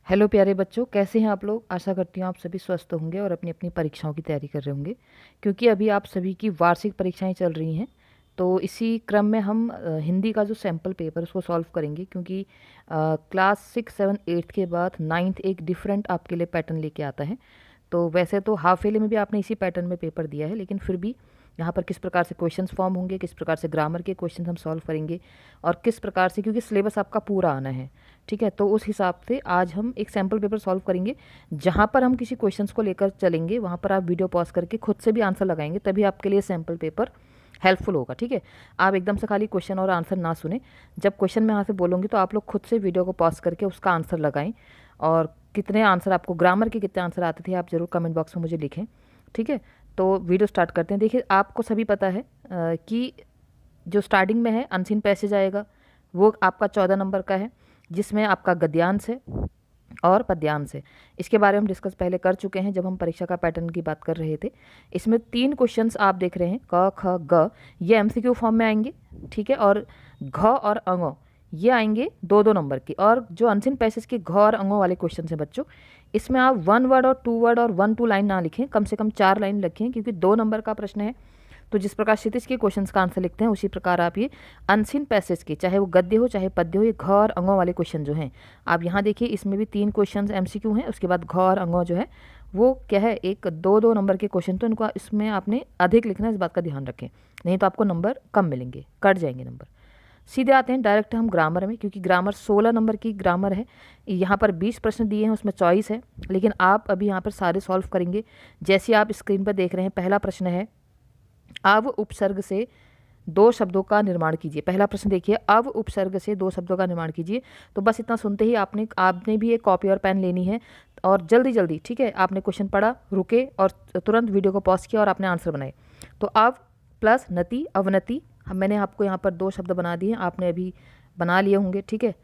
Hello प्यारे बच्चों, कैसे हैं आप लोग। आशा करती हूँ आप सभी स्वस्थ होंगे और अपनी अपनी परीक्षाओं की तैयारी कर रहे होंगे, क्योंकि अभी आप सभी की वार्षिक परीक्षाएं चल रही हैं। तो इसी क्रम में हम हिंदी का जो सैम्पल पेपर उसको सॉल्व करेंगे, क्योंकि क्लास 6, 7, 8 के बाद 9th एक डिफरेंट आपके लिए पैटर्न लेके आता है। तो वैसे तो हाफ ईयरली में भी आपने इसी पैटर्न में पेपर दिया है, लेकिन फिर भी यहाँ पर किस प्रकार से क्वेश्चंस फॉर्म होंगे, किस प्रकार से ग्रामर के क्वेश्चंस हम सॉल्व करेंगे और किस प्रकार से, क्योंकि सिलेबस आपका पूरा आना है, ठीक है। तो उस हिसाब से आज हम एक सैम्पल पेपर सॉल्व करेंगे, जहाँ पर हम किसी क्वेश्चंस को लेकर चलेंगे वहाँ पर आप वीडियो पॉज करके खुद से भी आंसर लगाएंगे, तभी आपके लिए सैम्पल पेपर हेल्पफुल होगा, ठीक है। आप एकदम से खाली क्वेश्चन और आंसर ना सुने। जब क्वेश्चन मैं यहाँ से बोलूँगी तो आप लोग खुद से वीडियो को पॉज करके उसका आंसर लगाएं, और कितने आंसर आपको, ग्रामर के कितने आंसर आते थे आप ज़रूर कमेंट बॉक्स में मुझे लिखें, ठीक है। तो वीडियो स्टार्ट करते हैं। देखिए, आपको सभी पता है कि जो स्टार्टिंग में है अनसीन पैसेज आएगा, वो आपका 14 नंबर का है, जिसमें आपका गद्यांश है और पद्यांश है। इसके बारे में हम डिस्कस पहले कर चुके हैं जब हम परीक्षा का पैटर्न की बात कर रहे थे। इसमें 3 क्वेश्चंस आप देख रहे हैं, क ख ग, ये एमसीक्यू फॉर्म में आएंगे, ठीक है। और घ और अंगो ये आएंगे 2-2 नंबर की। और जो अनसीन पैसेज के घ और अंगों वाले क्वेश्चन हैं बच्चों, इसमें आप 1 वर्ड और 2 वर्ड और 1-2 लाइन ना लिखें, कम से कम 4 लाइन लिखें, क्योंकि 2 नंबर का प्रश्न है। तो जिस प्रकार क्षितिज के क्वेश्चंस का आंसर लिखते हैं, उसी प्रकार आप ये अनसीन पैसेज के, चाहे वो गद्य हो चाहे पद्य हो, ये घ और अंगों वाले क्वेश्चन जो हैं, आप यहाँ देखिए इसमें भी 3 क्वेश्चन एमसीक्यू हैं। उसके बाद घ और अंगों जो है वो क्या है, एक 2-2 नंबर के क्वेश्चन, तो इनको इसमें आपने अधिक लिखना है, इस बात का ध्यान रखें, नहीं तो आपको नंबर कम मिलेंगे, कट जाएंगे नंबर। सीधे आते हैं डायरेक्ट हम ग्रामर में, क्योंकि ग्रामर 16 नंबर की ग्रामर है। यहाँ पर 20 प्रश्न दिए हैं, उसमें चॉइस है, लेकिन आप अभी यहाँ पर सारे सॉल्व करेंगे। जैसे आप स्क्रीन पर देख रहे हैं, पहला प्रश्न है, अव उपसर्ग से 2 शब्दों का निर्माण कीजिए। पहला प्रश्न देखिए, अव उपसर्ग से 2 शब्दों का निर्माण कीजिए। तो बस इतना सुनते ही आपने भी एक कॉपी और पेन लेनी है, और जल्दी जल्दी, ठीक है। आपने क्वेश्चन पढ़ा, रुके और तुरंत वीडियो को पॉज किया और आपने आंसर बनाए। तो अव प्लस नति, अवनति, मैंने आपको यहाँ पर 2 शब्द बना दिए, आपने अभी बना लिए होंगे, ठीक है।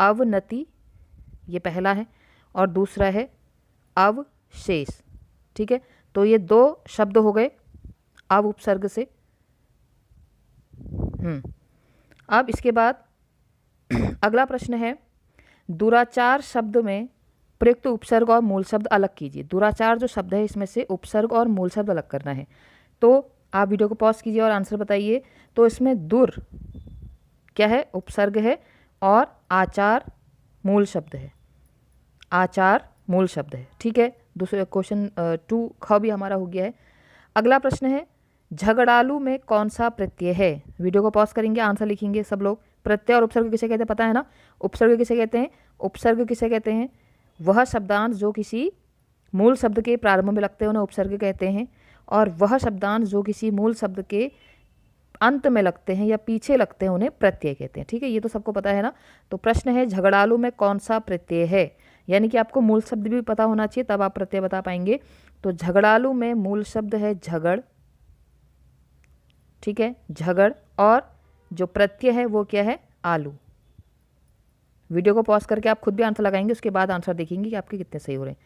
अवनति ये पहला है, और दूसरा है अवशेष, ठीक है। तो ये 2 शब्द हो गए अव उपसर्ग से। अब इसके बाद अगला प्रश्न है, दुराचार शब्द में प्रयुक्त उपसर्ग और मूल शब्द अलग कीजिए। दुराचार जो शब्द है, इसमें से उपसर्ग और मूल शब्द अलग करना है। तो आप वीडियो को पॉज कीजिए और आंसर बताइए। तो इसमें दुर क्या है, उपसर्ग है, और आचार मूल शब्द है, आचार मूल शब्द है, ठीक है। दूसरे क्वेश्चन 2 ख भी हमारा हो गया है। अगला प्रश्न है, झगड़ालू में कौन सा प्रत्यय है। वीडियो को पॉज करेंगे, आंसर लिखेंगे सब लोग। प्रत्यय और उपसर्ग किसे कहते हैं पता है ना। उपसर्ग किसे कहते हैं, उपसर्ग किसे कहते हैं, वह शब्दांश जो किसी मूल शब्द के प्रारंभ में लगते हैं उन्हें उपसर्ग कहते हैं, और वह शब्दांश जो किसी मूल शब्द के अंत में लगते हैं या पीछे लगते हैं उन्हें प्रत्यय कहते हैं, ठीक है। ये तो सबको पता है ना। तो प्रश्न है, झगड़ालू में कौन सा प्रत्यय है, यानी कि आपको मूल शब्द भी पता होना चाहिए, तब आप प्रत्यय बता पाएंगे। तो झगड़ालू में मूल शब्द है झगड़, ठीक है, झगड़, और जो प्रत्यय है वो क्या है, आलू। वीडियो को पॉज करके आप खुद भी आंसर लगाएंगे, उसके बाद आंसर देखेंगे कि आपके कितने सही हो रहे हैं।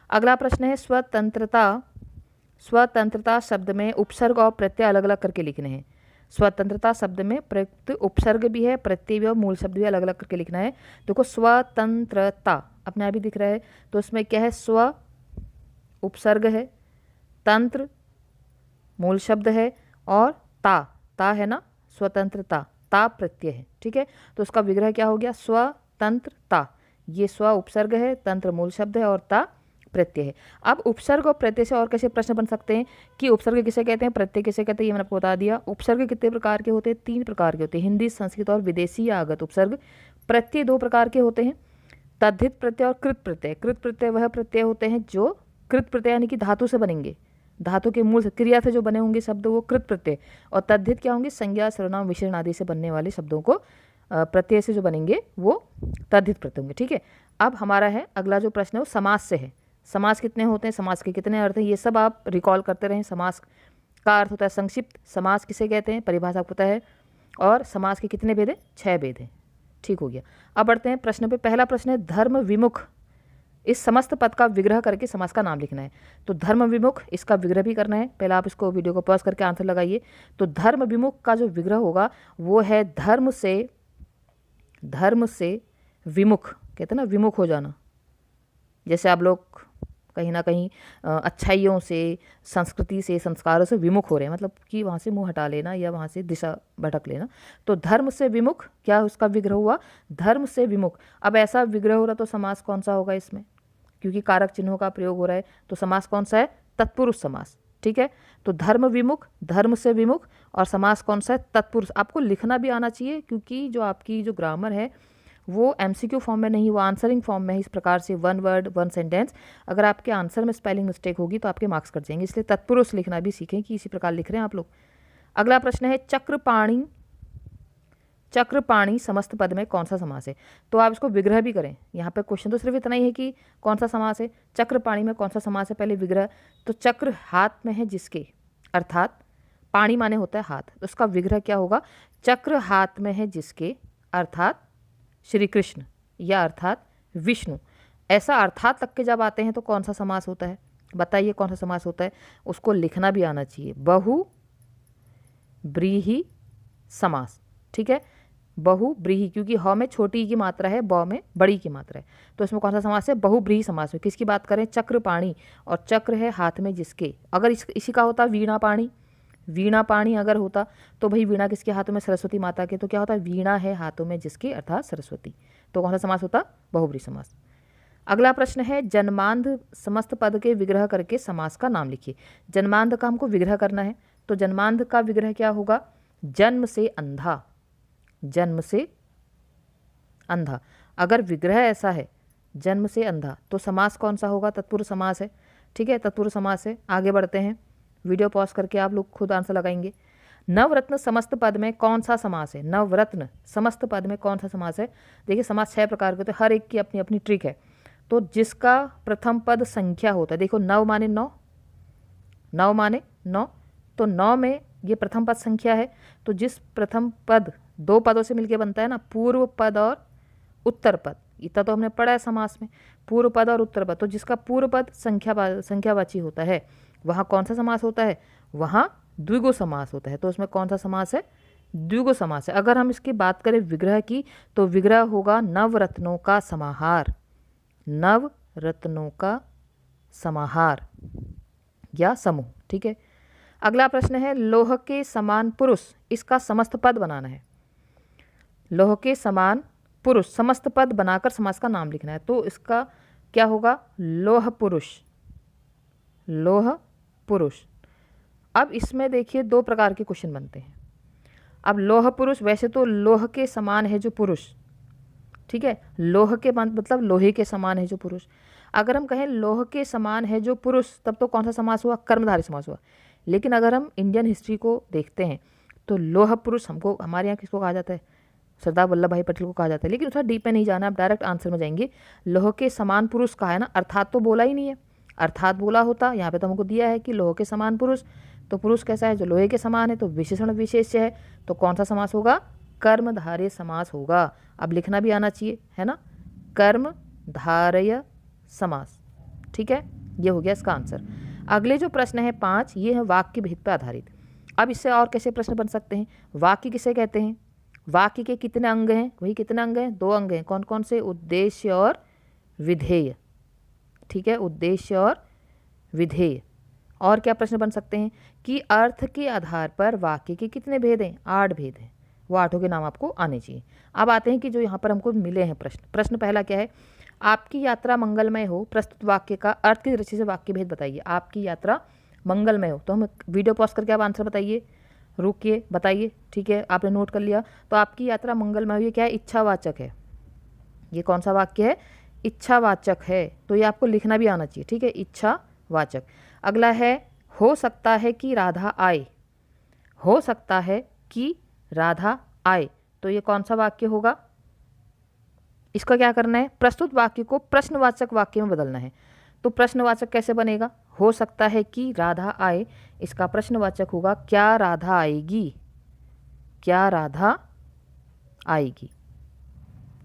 अगला प्रश्न है, स्वतंत्रता। स्वतंत्रता शब्द में उपसर्ग और प्रत्यय अलग अलग करके लिखने हैं। स्वतंत्रता शब्द में प्रयुक्त उपसर्ग भी है, प्रत्यय भी और मूल शब्द भी अलग अलग करके लिखना है। देखो, स्वतंत्रता अपने आप ही दिख रहा है, तो इसमें क्या है, स्व उपसर्ग है, तंत्र मूल शब्द है, और ता है ना, स्वतंत्रता, ता प्रत्यय है, ठीक है। तो उसका विग्रह क्या हो गया, स्वतंत्रता। ये स्व उपसर्ग है, तंत्र मूल शब्द है, और ता प्रत्यय है। अब उपसर्ग और प्रत्यय से और कैसे प्रश्न बन सकते हैं कि उपसर्ग किसे कहते हैं, प्रत्यय किसे कहते हैं, ये मैंने आपको बता दिया। उपसर्ग कितने प्रकार के होते हैं, 3 प्रकार के होते हैं, हिंदी, संस्कृत और विदेशी या आगत उपसर्ग। प्रत्यय 2 प्रकार के होते हैं, तद्धित प्रत्यय और कृत प्रत्यय। कृत प्रत्यय वह प्रत्यय होते हैं जो कृत प्रत्यय यानी कि धातु से बनेंगे, धातु के मूल से, क्रिया से जो बने होंगे शब्द, वो कृत प्रत्यय। और तद्धित क्या होंगे, संज्ञा, सर्वनाम, विशेषण आदि से बनने वाले शब्दों को प्रत्यय से जो बनेंगे वो तद्धित प्रत्यय होंगे, ठीक है। अब हमारा है अगला जो प्रश्न है वो समास से है। समास कितने होते हैं, समास के कितने अर्थ हैं, ये सब आप रिकॉल करते रहें। समास का अर्थ होता है संक्षिप्त, समास किसे कहते हैं परिभाषा पता है, और समास के कितने भेद हैं, 6 भेद हैं, ठीक हो गया। अब बढ़ते हैं प्रश्न पे। पहला प्रश्न है, धर्म विमुख। इस समस्त पद का विग्रह करके समास का नाम लिखना है। तो धर्म विमुख, इसका विग्रह भी करना है। पहले आप इसको वीडियो को पॉज करके आंसर लगाइए। तो धर्म विमुख का जो विग्रह होगा वो है धर्म से विमुख, कहते हैं ना, विमुख हो जाना, जैसे आप लोग कहीं ना कहीं अच्छाइयों से, संस्कृति से, संस्कारों से विमुख हो रहे हैं, मतलब कि वहाँ से मुंह हटा लेना या वहाँ से दिशा भटक लेना। तो धर्म से विमुख, क्या उसका विग्रह हुआ? धर्म से विमुख। अब ऐसा विग्रह हो रहा तो समास कौन सा होगा इसमें? क्योंकि कारक चिन्हों का प्रयोग हो रहा है, तो समास कौन सा है? तत्पुरुष समास। ठीक है, तो धर्म विमुख, धर्म से विमुख, और समास कौन सा है? तत्पुरुष। आपको लिखना भी आना चाहिए, क्योंकि जो आपकी जो ग्रामर है वो एमसीक्यू फॉर्म में नहीं, वो आंसरिंग फॉर्म में है। इस प्रकार से वन वर्ड वन सेंटेंस, अगर आपके आंसर में स्पेलिंग मिस्टेक होगी तो आपके मार्क्स कट जाएंगे। इसलिए तत्पुरुष लिखना भी सीखें कि इसी प्रकार लिख रहे हैं आप लोग। अगला प्रश्न है चक्रपाणी, चक्रपाणी समस्त पद में कौन सा समास है? तो आप इसको विग्रह भी करें। यहाँ पे क्वेश्चन तो सिर्फ इतना ही है कि कौन सा समास है, चक्रपाणी में कौन सा समास है, पहले विग्रह। तो चक्र हाथ में है जिसके, अर्थात पाणी माने होता है हाथ, तो उसका विग्रह क्या होगा? चक्र हाथ में है जिसके, अर्थात श्री कृष्ण या अर्थात विष्णु। ऐसा अर्थात तक के जब आते हैं तो कौन सा समास होता है? बताइए कौन सा समास होता है? उसको लिखना भी आना चाहिए, बहु ब्रीहि समास। ठीक है, बहु ब्रीहि, क्योंकि ह में छोटी की मात्रा है, ब में बड़ी की मात्रा है, तो इसमें कौन सा समास है? बहु ब्रीहि समास है। किसकी बात करें? चक्रपाणी, और चक्र है हाथ में जिसके। अगर इसी का होता वीणा पाणी, वीणा पाणी अगर होता तो भाई वीणा किसके हाथों में? सरस्वती माता के, तो क्या होता? वीणा है हाथों में जिसके, अर्थात सरस्वती। तो कौन सा समास होता? बहुब्रीहि समास। अगला प्रश्न है जन्मांध समस्त पद के विग्रह करके समास का नाम लिखिए। जन्मांध का हमको विग्रह करना है, तो जन्मांध का विग्रह क्या होगा? जन्म से अंधा, जन्म से अंधा। अगर विग्रह ऐसा है जन्म से अंधा, तो समास कौन सा होगा? तत्पुरुष समास है। ठीक है, तत्पुरुष समास है। आगे बढ़ते हैं, वीडियो पॉज करके आप लोग खुद आंसर लगाएंगे। नवरत्न समस्त पद में कौन सा समास है? नवरत्न समस्त पद में कौन सा समास है? देखिए समास 6 प्रकार के होते हैं, हर एक की अपनी अपनी ट्रिक है। तो जिसका प्रथम पद संख्या होता है, देखो नव माने 9, नव माने 9, तो 9 में ये प्रथम पद संख्या है। तो जिस प्रथम पद 2 पदों से मिलकर बनता है ना, पूर्व पद और उत्तर पद, इतना तो हमने पढ़ा है समास में, पूर्व पद और उत्तर पद। तो जिसका पूर्व पद संख्यावाची होता है, वहाँ कौन सा समास होता है? वहाँ द्विगु समास होता है। तो उसमें कौन सा समास है? द्विगु समास है। अगर हम इसकी बात करें विग्रह की, तो विग्रह होगा नवरत्नों का समाहार, नवरत्नों का समाहार या समूह। ठीक है, अगला प्रश्न है लोह के समान पुरुष, इसका समस्त पद बनाना है। लोह के समान पुरुष समस्त पद बनाकर समास का नाम लिखना है। तो इसका क्या होगा? लोह पुरुष, लोह पुरुष। अब इसमें देखिए 2 प्रकार के क्वेश्चन बनते हैं। अब लोह पुरुष, वैसे तो लोह के समान है जो पुरुष, ठीक है, लोह के मतलब लोहे के समान है जो पुरुष। अगर हम कहें लोह के समान है जो पुरुष, तब तो कौन सा समास हुआ? कर्मधारय समास हुआ। लेकिन अगर हम इंडियन हिस्ट्री को देखते हैं तो लोह पुरुष हमको, हमारे यहाँ किसको कहा जाता है? सरदार वल्लभ भाई पटेल को कहा जाता है। लेकिन उसका डीप में नहीं जाना, आप डायरेक्ट आंसर में जाएंगे। लोह के समान पुरुष कहा है ना, अर्थात तो बोला ही नहीं है। अर्थात बोला होता, यहाँ पे तो हमको दिया है कि लोह के समान पुरुष, तो पुरुष कैसा है? जो लोहे के समान है, तो विशेषण विशेष्य है, तो कौन सा समास होगा? कर्मधारय समास होगा। अब लिखना भी आना चाहिए, है ना, कर्मधारय समास। ठीक है, ये हो गया इसका आंसर। अगले जो प्रश्न है 5, ये है वाक्य भेद पर आधारित। अब इससे और कैसे प्रश्न बन सकते हैं? वाक्य किसे कहते हैं? वाक्य के कितने अंग हैं? वही कितने अंग हैं? 2 अंग हैं। कौन कौन से? उद्देश्य और विधेय। ठीक है, उद्देश्य और विधेय। और क्या प्रश्न बन सकते हैं कि अर्थ के आधार पर वाक्य के कितने भेद हैं? 8 भेद हैं। वो 8 के नाम आपको आने चाहिए। अब आते हैं कि जो यहाँ पर हमको मिले हैं प्रश्न। प्रश्न पहला क्या है? आपकी यात्रा मंगलमय हो, प्रस्तुत वाक्य का अर्थ की दृष्टि से वाक्य भेद बताइए। आपकी यात्रा मंगलमय हो, तो हम वीडियो पॉज करके आप आंसर बताइए, रुकिए बताइए। ठीक है, आपने नोट कर लिया। तो आपकी यात्रा मंगलमय हुई, क्या है? इच्छावाचक है। ये कौन सा वाक्य है? इच्छावाचक है। तो ये आपको लिखना भी आना चाहिए। ठीक है, इच्छावाचक। अगला है हो सकता है कि राधा आए, हो सकता है कि राधा आए, तो ये कौन सा वाक्य होगा? इसका क्या करना है? प्रस्तुत वाक्य को प्रश्नवाचक वाक्य में बदलना है। तो प्रश्नवाचक कैसे बनेगा? हो सकता है कि राधा आए, इसका प्रश्नवाचक होगा क्या राधा आएगी, क्या राधा आएगी।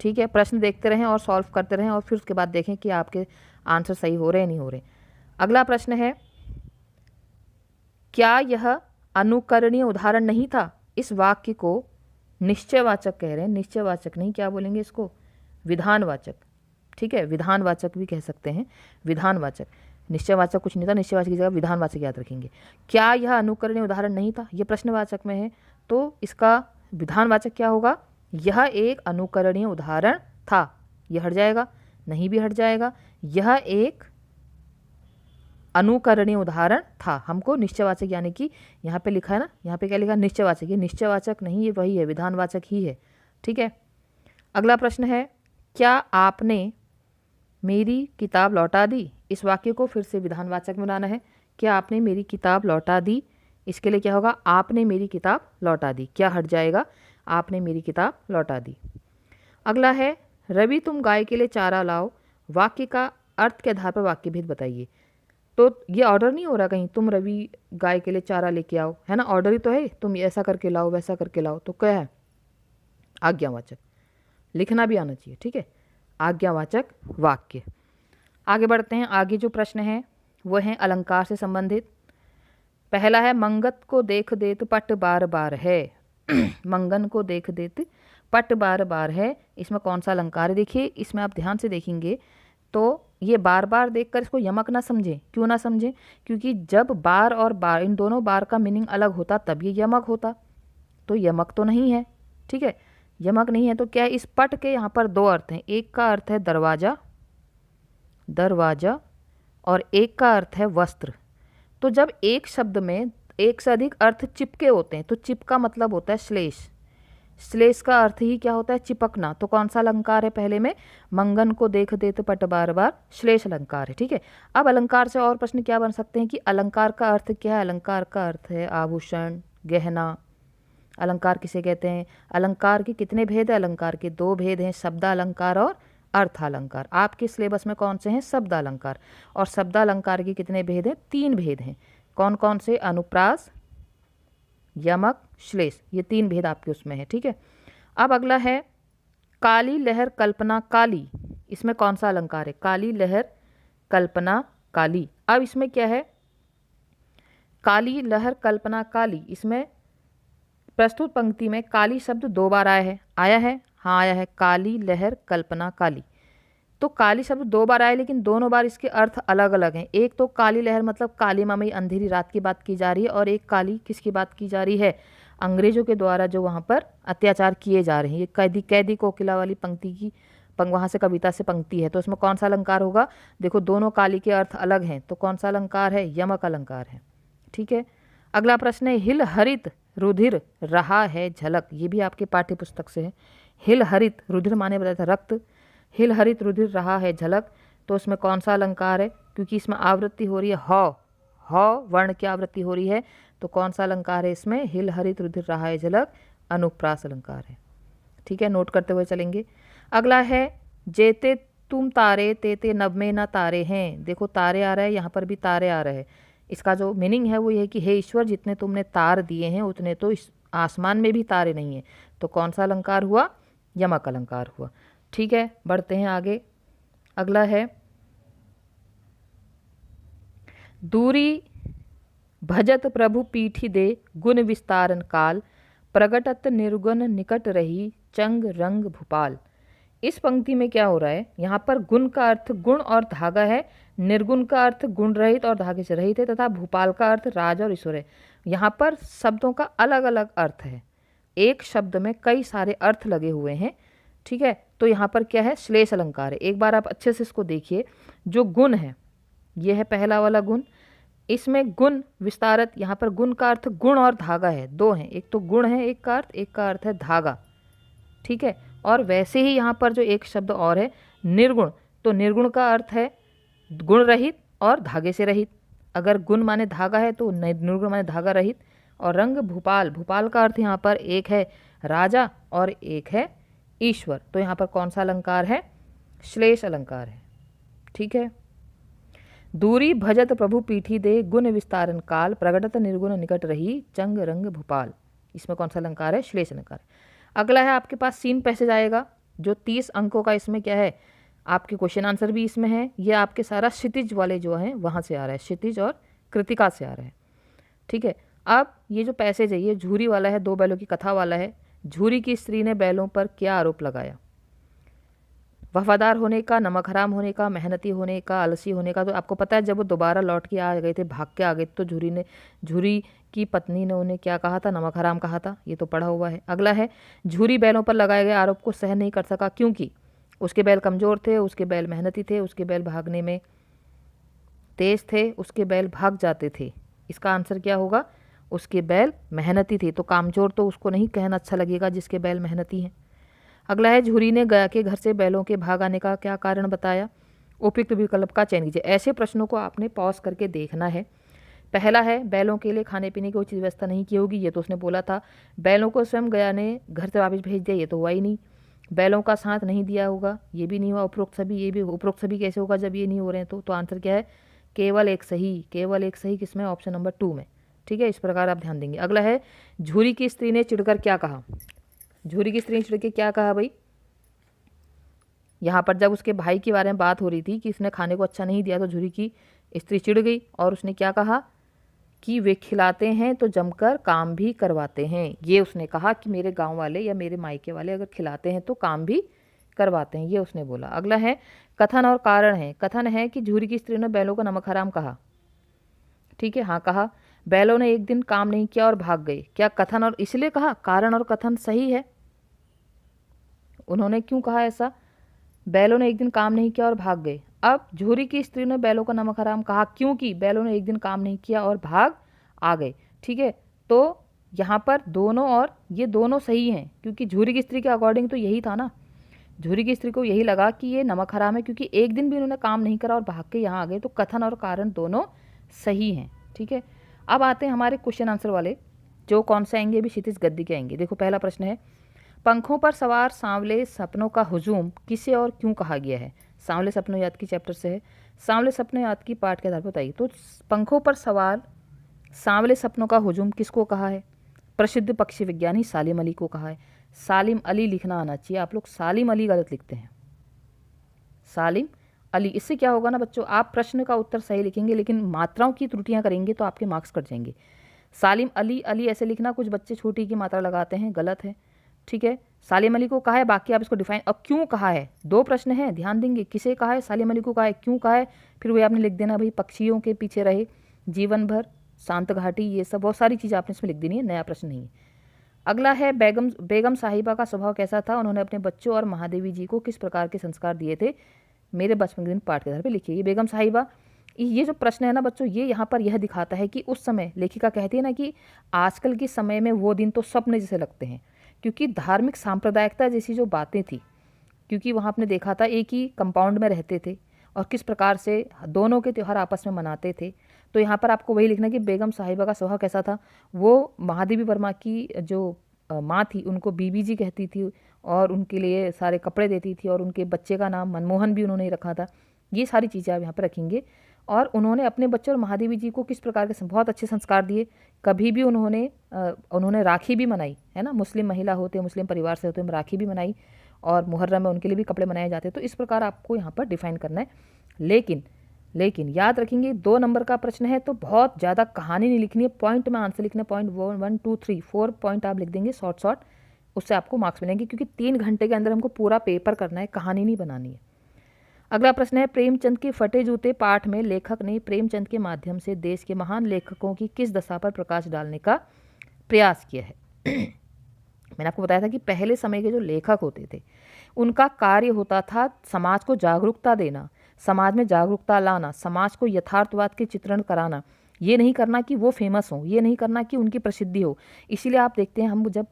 ठीक है, प्रश्न देखते रहें और सॉल्व करते रहें, और फिर उसके बाद देखें कि आपके आंसर सही हो रहे हैं नहीं हो रहे। अगला प्रश्न है क्या यह अनुकरणीय उदाहरण नहीं था? इस वाक्य को निश्चयवाचक कह रहे हैं, निश्चयवाचक नहीं, क्या बोलेंगे इसको? विधानवाचक। ठीक है, विधानवाचक भी कह सकते हैं, विधानवाचक। निश्चयवाचक कुछ नहीं था, निश्चयवाचक की जगह विधानवाचक याद रखेंगे। क्या यह अनुकरणीय उदाहरण नहीं था, यह प्रश्नवाचक में है, तो इसका विधानवाचक क्या होगा, यह एक अनुकरणीय उदाहरण था, यह हट जाएगा, नहीं भी हट जाएगा, यह एक अनुकरणीय उदाहरण था। हमको निश्चयवाचक यानी कि यहाँ पे लिखा है ना, यहाँ पे क्या लिखा है, निश्चयवाचक, ये निश्चयवाचक नहीं, ये वही है, विधानवाचक ही है। ठीक है, अगला प्रश्न है, क्या आपने मेरी किताब लौटा दी। इस वाक्य को फिर से विधानवाचक में बनाना है। क्या आपने मेरी किताब लौटा दी, इसके लिए क्या होगा, आपने मेरी किताब लौटा दी, क्या हट जाएगा, आपने मेरी किताब लौटा दी। अगला है, रवि तुम गाय के लिए चारा लाओ, वाक्य का अर्थ के आधार पर वाक्य भेद बताइए। तो ये ऑर्डर नहीं हो रहा कहीं, तुम रवि गाय के लिए चारा लेके आओ, है ना, ऑर्डर ही तो है, तुम ऐसा करके लाओ वैसा करके लाओ, तो क्या है, आज्ञावाचक, लिखना भी आना चाहिए। ठीक है, आज्ञावाचक वाक्य। आगे बढ़ते हैं, आगे जो प्रश्न है वो है अलंकार से संबंधित। पहला है, मंगत को देख देत पट बार बार है। मंगन को देख देत पट बार बार है, इसमें कौन सा अलंकार है, देखिए इसमें आप ध्यान से देखेंगे तो ये बार बार देखकर इसको यमक ना समझें। क्यों ना समझें, क्योंकि जब बार और बार, इन दोनों बार का मीनिंग अलग होता तब ये यमक होता, तो यमक तो नहीं है। ठीक है, यमक नहीं है, तो क्या है, इस पट के यहाँ पर दो अर्थ हैं, एक का अर्थ है दरवाजा, दरवाजा, और एक का अर्थ है वस्त्र। तो जब एक शब्द में एक से अधिक अर्थ चिपके होते हैं तो चिप का मतलब होता है श्लेष, श्लेष का अर्थ ही क्या होता है, चिपकना। तो कौन सा अलंकार है, पहले में मंगन को देख देत पट बार बार, श्लेष अलंकार है। ठीक है, अब अलंकार से और प्रश्न क्या बन सकते हैं कि अलंकार का अर्थ क्या है, अलंकार का अर्थ है आभूषण, गहना। अलंकार किसे कहते हैं, अलंकार के कितने भेद है, अलंकार के दो भेद हैं, शब्दालंकार और अर्थालंकार। आपके सिलेबस में कौन से हैं, शब्दालंकार, और शब्दालंकार के कितने भेद हैं, तीन भेद हैं। कौन कौन से, अनुप्रास, यमक, श्लेष, ये तीन भेद आपके उसमें है। ठीक है, अब अगला है, काली लहर कल्पना काली, इसमें कौन सा अलंकार है, काली लहर कल्पना काली। अब इसमें क्या है, काली लहर कल्पना काली, इसमें प्रस्तुत पंक्ति में काली शब्द दो बार आया है, आया है, हाँ आया है, काली लहर कल्पना काली। तो काली शब्द दो बार आए, लेकिन दोनों बार इसके अर्थ अलग अलग हैं। एक तो काली लहर मतलब काली मामई अंधेरी रात की बात की जा रही है, और एक काली किसकी बात की जा रही है, अंग्रेजों के द्वारा जो वहाँ पर अत्याचार किए जा रहे हैं। ये कैदी कैदी कोकिला वाली पंक्ति की वहाँ से कविता से पंक्ति है, तो इसमें कौन सा अलंकार होगा, देखो दोनों काली के अर्थ अलग हैं, तो कौन सा अलंकार है, यमक अलंकार है। ठीक है, अगला प्रश्न है, हिल हरित रुधिर रहा है झलक, ये भी आपके पाठ्य पुस्तक से है। हिल हरित, रुधिर माने बताया था रक्त, हिल हरित रुधिर रहा है झलक, तो इसमें कौन सा अलंकार है, क्योंकि इसमें आवृत्ति हो रही है ह वर्ण की आवृत्ति हो रही है, तो कौन सा अलंकार है इसमें, हिल हरित रुधिर रहा है झलक, अनुप्रास अलंकार है। ठीक है, नोट करते हुए चलेंगे। अगला है, जेते तुम तारे तेते नभ में न तारे हैं, देखो तारे आ रहा है, यहाँ पर भी तारे आ रहे हैं। इसका जो मीनिंग है वो ये है कि हे ईश्वर, जितने तुमने तार दिए हैं उतने तो इस आसमान में भी तारे नहीं हैं, तो कौन सा अलंकार हुआ, यमक अलंकार हुआ। ठीक है, बढ़ते हैं आगे। अगला है, दूरी भजत प्रभु पीठी दे गुण विस्तारन काल, प्रगटत निर्गुण निकट रही चंग रंग भूपाल। इस पंक्ति में क्या हो रहा है, यहाँ पर गुण का अर्थ गुण और धागा है, निर्गुण का अर्थ गुण रहित और धागे से रहित है, तथा भूपाल का अर्थ राज और ईश्वर है। यहाँ पर शब्दों का अलग अलग अर्थ है, एक शब्द में कई सारे अर्थ लगे हुए हैं। ठीक है, तो यहाँ पर क्या है, श्लेष अलंकार है। एक बार आप अच्छे से इसको देखिए, जो गुण है ये है पहला वाला गुण, इसमें गुण विस्तारत, यहाँ पर गुण का अर्थ गुण और धागा है, दो हैं, एक तो गुण है एक का अर्थ, एक का अर्थ है धागा। ठीक है, और वैसे ही यहाँ पर जो एक शब्द और है निर्गुण, तो निर्गुण का अर्थ है गुण रहित और धागे से रहित। अगर गुण माने धागा है तो निर्गुण माने धागा रहित। और रंग भूपाल, भूपाल का अर्थ यहाँ पर एक है राजा और एक है ईश्वर, तो यहाँ पर कौन सा अलंकार है, श्लेष अलंकार है। ठीक है, दूरी भजत प्रभु पीठी दे गुण विस्तारन काल, प्रगटत निर्गुण निकट रही चंग रंग भूपाल, इसमें कौन सा अलंकार है, श्लेष अलंकार। अगला है, आपके पास सीन पैसेज आएगा जो 30 अंकों का, इसमें क्या है, आपके क्वेश्चन आंसर भी इसमें है। ये आपके सारा क्षितिज वाले जो हैं वहाँ से आ रहा है, क्षितिज और कृतिका से आ रहा है। ठीक है, अब ये जो पैसेज है ये झूरी वाला है, दो बैलों की कथा वाला है। झूरी की स्त्री ने बैलों पर क्या आरोप लगाया, वफादार होने का, नमक हराम होने का, मेहनती होने का, आलसी होने का। तो आपको पता है जब वो दोबारा लौट के आ गए थे, भाग के आ गए, तो झूरी की पत्नी ने उन्हें क्या कहा था? नमक हराम कहा था। ये तो पढ़ा हुआ है। अगला है, झूरी बैलों पर लगाए गए आरोप को सहन नहीं कर सका, क्योंकि उसके बैल कमज़ोर थे, उसके बैल मेहनती थे, उसके बैल भागने में तेज थे, उसके बैल भाग जाते थे। इसका आंसर क्या होगा? उसके बैल मेहनती थे। तो कामचोर तो उसको नहीं कहना अच्छा लगेगा जिसके बैल मेहनती हैं। अगला है, झूरी ने गया के घर से बैलों के भाग आने का क्या कारण बताया? उपयुक्त विकल्प का चयन कीजिए। ऐसे प्रश्नों को आपने पॉज करके देखना है। पहला है, बैलों के लिए खाने पीने की उचित व्यवस्था नहीं की होगी, ये तो उसने बोला था। बैलों को स्वयं गया ने घर से वापस भेज दिया, ये तो हुआ ही नहीं। बैलों का साथ नहीं दिया होगा, ये भी नहीं हुआ। उपरोक्त सभी, ये भी उपरोक्त सभी कैसे होगा जब ये नहीं हो रहे हैं? तो आंसर क्या है? केवल एक सही किसमें? ऑप्शन नंबर 2 में। ठीक है, इस प्रकार आप ध्यान देंगे। अगला है, झूरी की स्त्री ने चिढ़कर क्या कहा? झूरी की स्त्री ने चिढ़ के क्या कहा भाई? यहाँ पर जब उसके भाई के बारे में बात हो रही थी कि उसने खाने को अच्छा नहीं दिया, तो झूरी की स्त्री चिढ़ गई और उसने क्या कहा कि वे खिलाते हैं तो जमकर काम भी करवाते हैं। ये उसने कहा कि मेरे गांव वाले या मेरे मायके वाले अगर खिलाते हैं तो काम भी करवाते हैं, ये उसने बोला। अगला है, कथन और कारण है। कथन है कि झूरी की स्त्री ने बैलों को नमक हराम कहा। ठीक है, हाँ कहा। बैलों ने एक दिन काम नहीं किया और भाग गए, क्या कथन और इसलिए कहा? कारण और कथन सही है। उन्होंने क्यों कहा ऐसा? बैलों ने एक दिन काम नहीं किया और भाग गए। अब झूरी की स्त्री ने बैलों का नमक हराम कहा क्योंकि बैलों ने एक दिन काम नहीं किया और भाग आ गए। ठीक है, तो यहाँ पर दोनों और ये दोनों सही हैं, क्योंकि झूरी की स्त्री के अकॉर्डिंग तो यही था ना। झूरी की स्त्री को यही लगा कि ये नमक हराम है क्योंकि एक दिन भी उन्होंने काम नहीं करा और भाग के यहाँ आ गए, तो कथन और कारण दोनों सही हैं। ठीक है, अब आते हैं हमारे क्वेश्चन आंसर वाले, जो कौन से आएंगे? भी क्षितिज गद्दी के आएंगे। देखो, पहला प्रश्न है, पंखों पर सवार सांवले सपनों का हुजूम किसे और क्यों कहा गया है? सांवले सपनों याद की चैप्टर से है। सांवले सपनों याद की पाठ के आधार पर बताइए। तो पंखों पर सवार सांवले सपनों का हुजूम किसको कहा है? प्रसिद्ध पक्षी विज्ञानी सालिम अली को कहा है। सालिम अली लिखना आना चाहिए, आप लोग सालिम अली गलत लिखते हैं, सालिम अली। इससे क्या होगा ना बच्चों, आप प्रश्न का उत्तर सही लिखेंगे लेकिन मात्राओं की त्रुटियां करेंगे तो आपके मार्क्स कट जाएंगे। सालिम अली, अली ऐसे लिखना, कुछ बच्चे छोटी की मात्रा लगाते हैं, गलत है। ठीक है, सालिम अली को कहा है, बाकी आप इसको डिफाइन। अब क्यों कहा है? दो प्रश्न हैं, ध्यान देंगे। किसे कहा है? सालिम अली को कहा है। क्यों कहा है? फिर वही आपने लिख देना भाई, पक्षियों के पीछे रहे जीवन भर, शांत घाटी, ये सब बहुत सारी चीज़ें आपने इसमें लिख देनी है, नया प्रश्न नहीं है। अगला है, बेगम साहिबा का स्वभाव कैसा था? उन्होंने अपने बच्चों और महादेवी जी को किस प्रकार के संस्कार दिए थे? मेरे बचपन के दिन पाठ के आधार पर लिखिए। ये बेगम साहिबा, ये जो प्रश्न है ना बच्चों, ये यहाँ पर यह दिखाता है कि उस समय, लेखिका कहती है ना कि आजकल के समय में वो दिन तो स्वप्न जैसे लगते हैं, क्योंकि धार्मिक सांप्रदायिकता जैसी जो बातें थी, क्योंकि वहाँ आपने देखा था एक ही कंपाउंड में रहते थे और किस प्रकार से दोनों के त्यौहार आपस में मनाते थे। तो यहाँ पर आपको वही लिखना कि बेगम साहिबा का स्वभाव कैसा था। वो महादेवी वर्मा की जो माँ थी उनको बीबी जी कहती थी और उनके लिए सारे कपड़े देती थी और उनके बच्चे का नाम मनमोहन भी उन्होंने रखा था। ये सारी चीज़ें आप यहाँ पर रखेंगे। और उन्होंने अपने बच्चे और महादेवी जी को किस प्रकार के बहुत अच्छे संस्कार दिए। कभी भी उन्होंने राखी भी मनाई है ना, मुस्लिम महिला होते, मुस्लिम परिवार से होते, राखी भी मनाई और मुहर्रम में उनके लिए भी कपड़े बनाए जाते। तो इस प्रकार आपको यहाँ पर डिफाइन करना है। लेकिन याद रखेंगे 2 नंबर का प्रश्न है तो बहुत ज़्यादा कहानी नहीं लिखनी है, पॉइंट में आंसर लिखना है। पॉइंट 1 2 3 4 पॉइंट आप लिख देंगे शॉर्ट, उससे आपको मार्क्स मिलेंगे, क्योंकि 3 घंटे के अंदर हमको पूरा पेपर करना है, कहानी नहीं बनानी है। अगला प्रश्न है, प्रेमचंद के फटे जूते पाठ में लेखक ने प्रेमचंद के माध्यम से देश के महान लेखकों की किस दशा पर प्रकाश डालने का प्रयास किया है? मैंने आपको बताया था कि पहले समय के जो लेखक होते थे उनका कार्य होता था समाज को जागरूकता देना, समाज में जागरूकता लाना, समाज को यथार्थवाद के चित्रण कराना। ये नहीं करना कि वो फेमस हो, ये नहीं करना कि उनकी प्रसिद्धि हो। इसीलिए आप देखते हैं, हम जब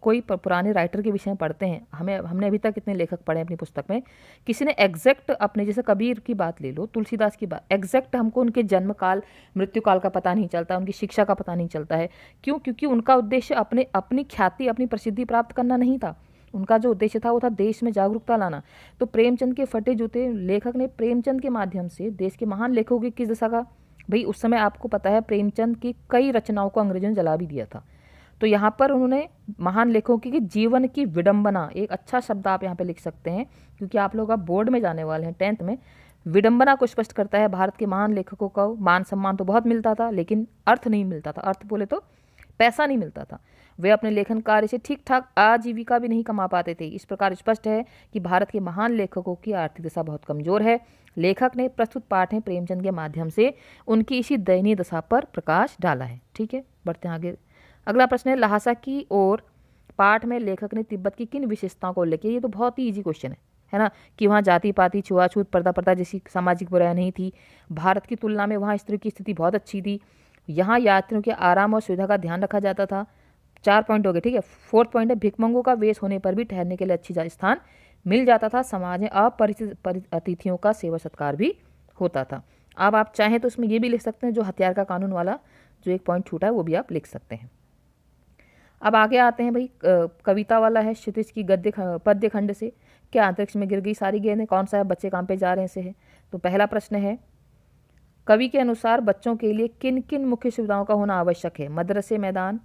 कोई पुराने राइटर के विषय में पढ़ते हैं, हमने अभी तक इतने लेखक पढ़े अपनी पुस्तक में, किसी ने एग्जैक्ट अपने, जैसे कबीर की बात ले लो, तुलसीदास की बात, एग्जैक्ट हमको उनके जन्म काल मृत्यु काल का पता नहीं चलता, उनकी शिक्षा का पता नहीं चलता है। क्यों? क्योंकि उनका उद्देश्य अपनी ख्याति, अपनी प्रसिद्धि प्राप्त करना नहीं था। उनका जो उद्देश्य था वो था देश में जागरूकता लाना। तो प्रेमचंद के फटे जूते, लेखक ने प्रेमचंद के माध्यम से देश के महान लेखकों की किस दशा का, भाई उस समय आपको पता है प्रेमचंद की कई रचनाओं को अंग्रेजों ने जला भी दिया था। तो यहाँ पर उन्होंने महान लेखकों की जीवन की विडंबना, एक अच्छा शब्द आप यहाँ पे लिख सकते हैं, क्योंकि आप लोग अब बोर्ड में जाने वाले हैं 10th में। विडंबना को स्पष्ट करता है। भारत के महान लेखकों को मान सम्मान तो बहुत मिलता था लेकिन अर्थ नहीं मिलता था। अर्थ बोले तो पैसा नहीं मिलता था। वे अपने लेखन कार्य से ठीक ठाक आजीविका भी नहीं कमा पाते थे। इस प्रकार स्पष्ट है कि भारत के महान लेखकों की आर्थिक दशा बहुत कमजोर है। लेखक ने प्रस्तुत पाठ में प्रेमचंद के माध्यम से उनकी इसी दयनीय दशा पर प्रकाश डाला है। ठीक है, बढ़ते हैं आगे। अगला प्रश्न है, लहासा की ओर पाठ में लेखक ने तिब्बत की किन विशेषताओं को उल्लेख किया। ये तो बहुत ही ईजी क्वेश्चन है ना, कि वहाँ जाति पाति छुआछूत पर्दा पर्दा जैसी सामाजिक बुराई नहीं थी। भारत की तुलना में वहाँ स्त्री की स्थिति बहुत अच्छी थी। यहाँ यात्रियों के आराम और सुविधा का ध्यान रखा जाता था। 4 पॉइंट हो गए। ठीक है, 4th पॉइंट है, भिखमंगों का वेश होने पर भी ठहरने के लिए अच्छी स्थान मिल जाता था। समाज में अपरिचित अतिथियों का सेवा सत्कार भी होता था। अब आप चाहें तो इसमें ये भी लिख सकते हैं, जो हथियार का कानून वाला जो एक पॉइंट छूटा है वो भी आप लिख सकते हैं। अब आगे आते हैं भाई, कविता वाला है, क्षितिज की पद्य खंड से क्या अंतरिक्ष में गिर गई सारी गेंदें, कौन सा है, बच्चे काम पे जा रहे हैं से है। तो पहला प्रश्न है, कवि के अनुसार बच्चों के लिए किन किन मुख्य सुविधाओं का होना आवश्यक है। मदरसे मैदान,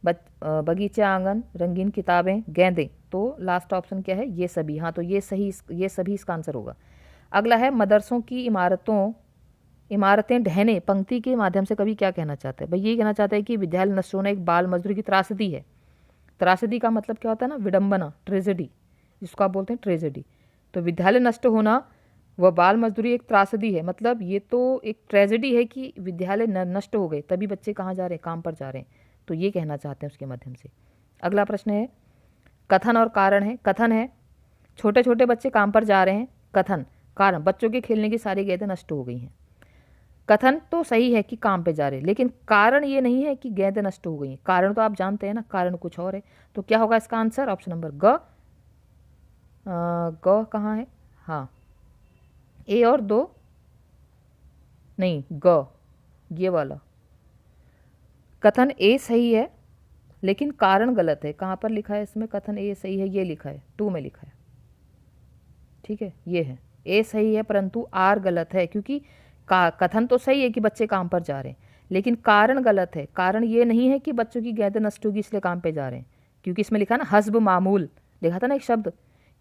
बगीचे आंगन, रंगीन किताबें, गेंदें। तो लास्ट ऑप्शन क्या है, ये सभी। हाँ, तो ये सभी इसका आंसर होगा। अगला है, मदरसों की इमारतें ढहने पंक्ति के माध्यम से कवि क्या कहना चाहते हैं। भाई ये कहना चाहते हैं कि विद्यालय नष्ट होना एक बाल मजदूरी की त्रासदी है। त्रासदी का मतलब क्या होता है ना, विडंबना, ट्रेजेडी, जिसको आप बोलते हैं ट्रेजेडी। तो विद्यालय नष्ट होना वह बाल मजदूरी एक त्रासदी है, मतलब ये तो एक ट्रेजेडी है कि विद्यालय नष्ट हो गए, तभी बच्चे कहाँ जा रहे हैं, काम पर जा रहे हैं। तो ये कहना चाहते हैं उसके माध्यम से। अगला प्रश्न है, कथन और कारण है। कथन है, छोटे छोटे बच्चे काम पर जा रहे हैं। कथन, कारण, बच्चों के खेलने की सारी गेंदें नष्ट हो गई हैं। कथन तो सही है कि काम पे जा रहे हैं, लेकिन कारण ये नहीं है कि गेंदें नष्ट हो गई। कारण तो आप जानते हैं ना, कारण कुछ और है। तो क्या होगा इसका आंसर, ऑप्शन नंबर ग कहाँ है, हाँ, ए और 2 नहीं, ग, ये वाला। कथन ए सही है लेकिन कारण गलत है। कहाँ पर लिखा है इसमें, कथन ए सही है, ये लिखा है 2 में लिखा है। ठीक है, ये है, ए सही है परंतु आर गलत है, क्योंकि कथन तो सही है कि बच्चे काम पर जा रहे हैं, लेकिन कारण गलत है। कारण ये नहीं है कि बच्चों की गेंदें नष्ट होगी इसलिए काम पे जा रहे हैं, क्योंकि इसमें लिखा ना हस्ब मामूल, लिखा था ना एक शब्द